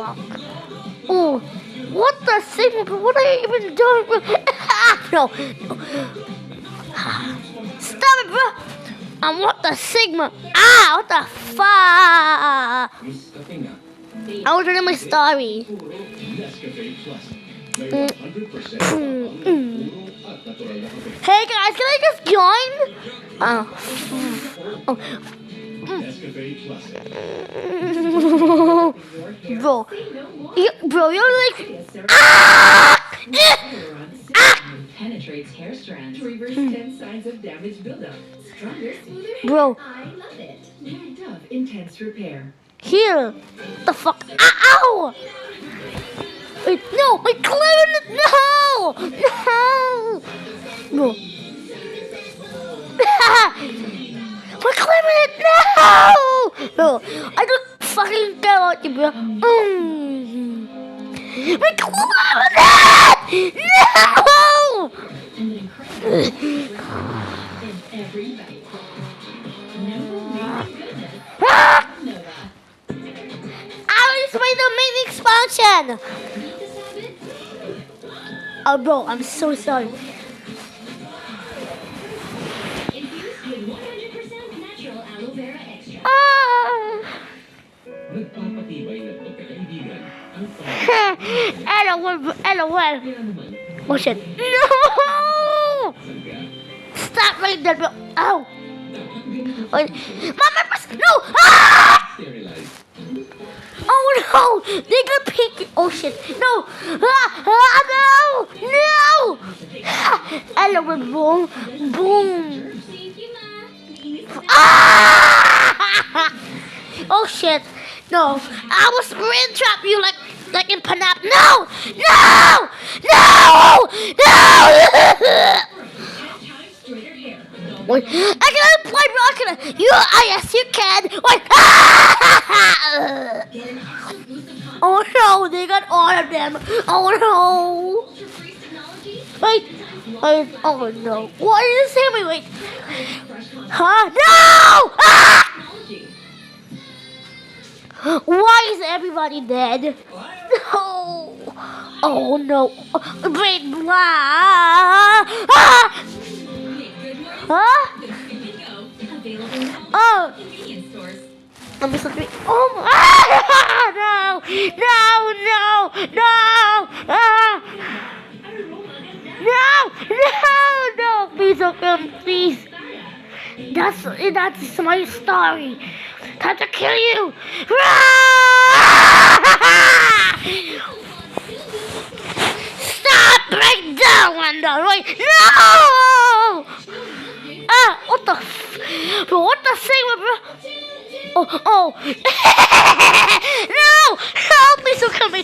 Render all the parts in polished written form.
fuck? Oh, what the Sigma? What are you even doing? No. Stop it, bro. What the Sigma? What the fuck? I was reading my story. Hey guys, can I just join? Bro, you're like penetrates hair strands to reverse 10 signs of damage buildup. Stronger, smoother hair. Bro. I love it. Dove Intense Repair. Here. What the fuck? Ow! Wait, no, my clarinet, no! No! My clarinet, no! No, I don't fucking care about you, bro. My clarinet! No! I just made the main expansion! Oh, bro, I'm so sorry. Infused with 100% natural aloe vera extract. LOL. Oh shit. No! Stop right there, bro. Ow. Wait. Mama, no! Oh no! They got pink. Oh shit! No! No! No! Hello, boom, boom. Oh shit! No! I will sprint trap you like in Panap. No! No! No! No! Wait, I can play rocket. Yes, you can. Wait. Oh no, they got all of them. Oh no. Wait. Oh no. What did you say? Wait. Huh? No! Why is everybody dead? No. Oh no. Wait. Huh? Oh. Let me stop. Oh no! No! Please don't come, please. That's my story. Time to kill you. Stop right there, Wanda. Right? No! What the? Bro, what the thing, bro? Oh. No! Please don't come in.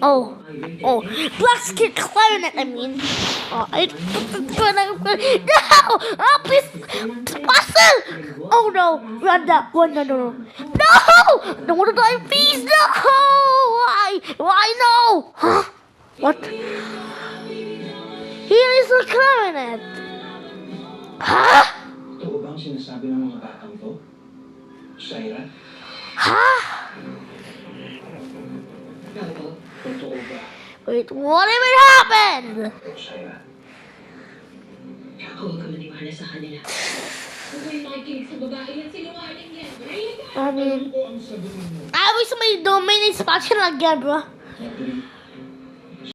Oh. Black skin clarinet, I mean. No! Please. Boston! Oh, no. Randa. No. No! Don't want to die, please. No! Why no? Huh? What? Here is the clarinet. Huh? Huh? Wait, what even happened? I mean, I wish somebody domain expansion again, bro.